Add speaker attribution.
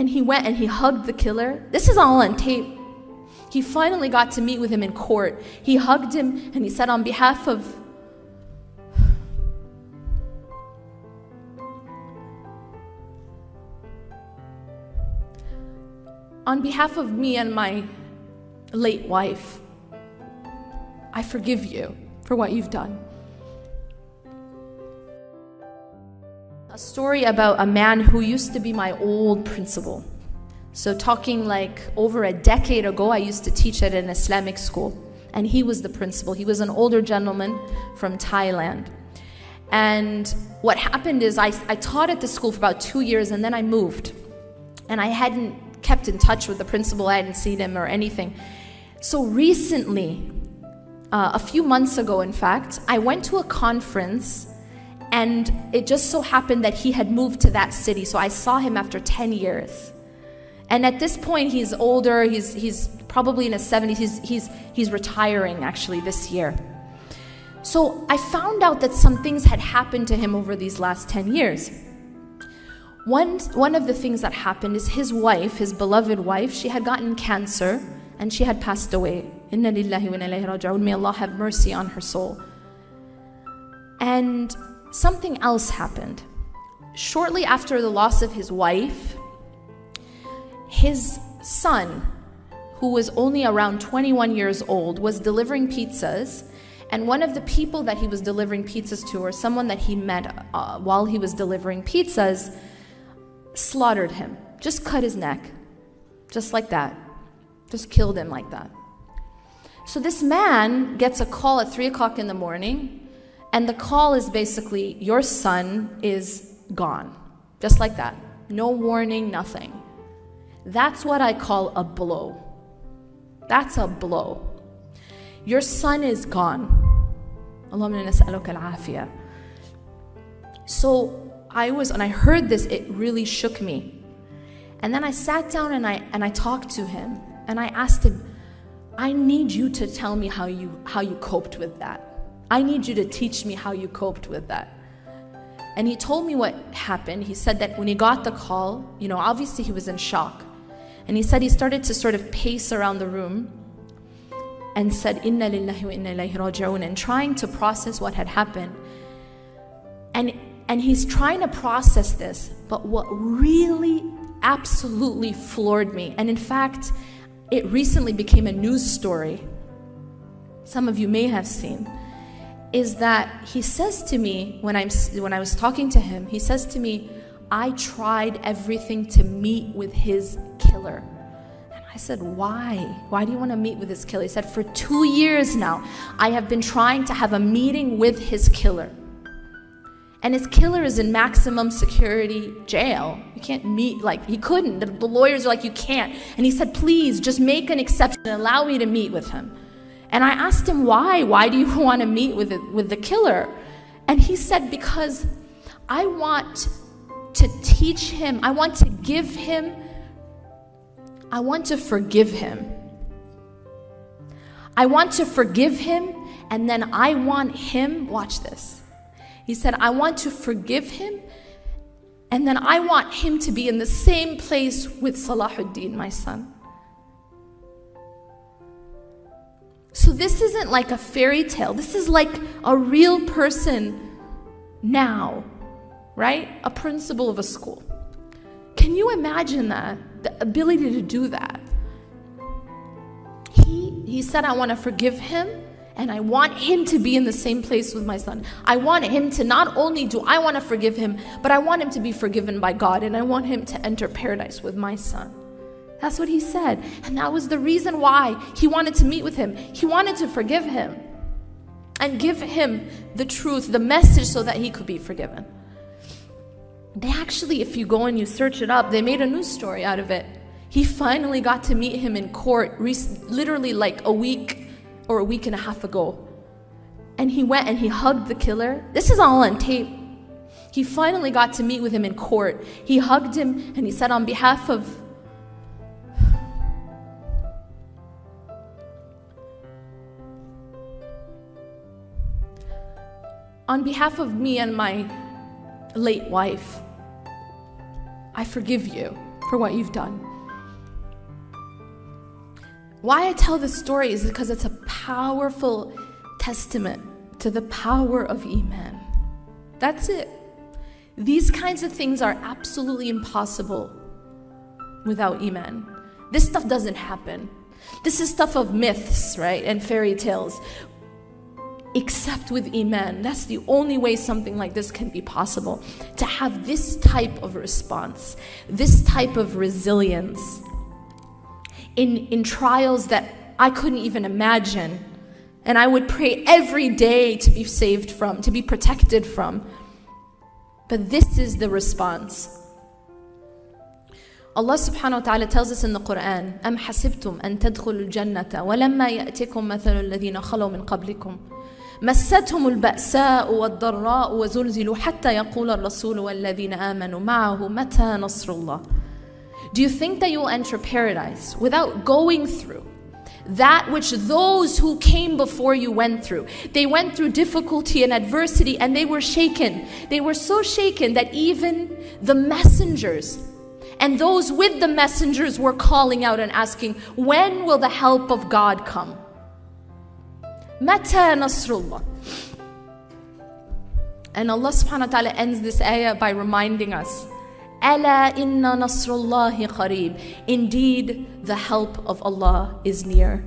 Speaker 1: And he went and he hugged the killer. This is all on tape. He finally got to meet with him in court. He hugged him and he said, on behalf of me and my late wife, I forgive you for what you've done. A story about a man who used to be my old principal. So talking like over a decade ago, I used to teach at an Islamic school, and he was the principal. He was an older gentleman from Thailand. And what happened is I taught at the school for about 2 years, and then I moved. And I hadn't kept in touch with the principal. I hadn't seen him or anything. So recently, a few months ago, in fact, I went to a conference, and it just so happened that he had moved to that city. So I saw him after 10 years. And at this point, he's older. He's probably in his 70s. He's retiring actually this year. So I found out that some things had happened to him over these last 10 years. One of the things that happened is his wife, his beloved wife, she had gotten cancer and she had passed away. Inna lillahi wa inna ilayhi raji'un. May Allah have mercy on her soul. And something else happened. Shortly after the loss of his wife, his son, who was only around 21 years old, was delivering pizzas, and one of the people that he was delivering pizzas to, or someone that he met while he was delivering pizzas, slaughtered him, just cut his neck, just like that, just killed him like that. So this man gets a call at 3 o'clock in the morning, and the call is basically, your son is gone, just like that, no warning, nothing. That's what I call a blow. That's a blow. Your son is gone. Allahumma nas'aluka al-afiyah. So when I heard this, it really shook me. And then I sat down and I talked to him, and I asked him, I need you to tell me how you coped with that. I need you to teach me how you coped with that. And he told me what happened. He said that when he got the call, obviously he was in shock. And he said he started to sort of pace around the room and said, Inna lillahi wa inna ilayhi raji'un, and trying to process what had happened. And he's trying to process this, but what really absolutely floored me, and in fact, it recently became a news story, some of you may have seen, is that he says to me, when I was talking to him, he says to me, I tried everything to meet with his killer. And I said, why? Why do you want to meet with his killer? He said, for 2 years now, I have been trying to have a meeting with his killer. And his killer is in maximum security jail. You can't meet, he couldn't. The lawyers are like, you can't. And he said, please, just make an exception and allow me to meet with him. And I asked him, why? Why do you want to meet with the killer? And he said, because I want to teach him, I want to give him, I want to forgive him. I want to forgive him, and then I want him, watch this. He said, I want to forgive him, and then I want him to be in the same place with Salahuddin, my son. So this isn't like a fairy tale. This is like a real person now, right? A principal of a school. Can you imagine that? The ability to do that. He said, I want to forgive him, and I want him to be in the same place with my son. I want him to, not only do I want to forgive him, but I want him to be forgiven by God, and I want him to enter paradise with my son. That's what he said. And that was the reason why he wanted to meet with him. He wanted to forgive him and give him the truth, the message, so that he could be forgiven. They actually, if you go and you search it up, they made a news story out of it. He finally got to meet him in court, literally like a week or a week and a half ago. And he went and he hugged the killer. This is all on tape. He finally got to meet with him in court. He hugged him and he said, on behalf of me and my late wife, I forgive you for what you've done. Why I tell this story is because it's a powerful testament to the power of Iman. That's it. These kinds of things are absolutely impossible without Iman. This stuff doesn't happen. This is stuff of myths, right, and fairy tales. Except with Iman. That's the only way something like this can be possible. To have this type of response, this type of resilience in trials that I couldn't even imagine. And I would pray every day to be saved from, to be protected from. But this is the response. Allah subhanahu wa ta'ala tells us in the Quran, أَمْ حَسِبْتُمْ أَن تَدْخُلُوا الْجَنَّةَ وَلَمَّا يَأْتِكُمْ مَثَلُ الَّذِينَ خَلَوْا مِنْ قَبْلِكُمْ مَسَّتْهُمُ الْبَأْسَاءُ وَالضَّرَّاءُ وَزُلْزِلُوا حَتَّى يَقُولَ الرَّسُولُ وَالَّذِينَ آمَنُوا مَعَهُ مَتَى نَصْرُ اللَّهِ. Do you think that you will enter paradise without going through that which those who came before you went through? They went through difficulty and adversity, and they were shaken. They were so shaken that even the messengers and those with the messengers were calling out and asking, when will the help of God come? Mata Nasrullah. And Allah subhanahu wa ta'ala ends this ayah by reminding us, Ala inna nasrullahi qareeb. Indeed, the help of Allah is near.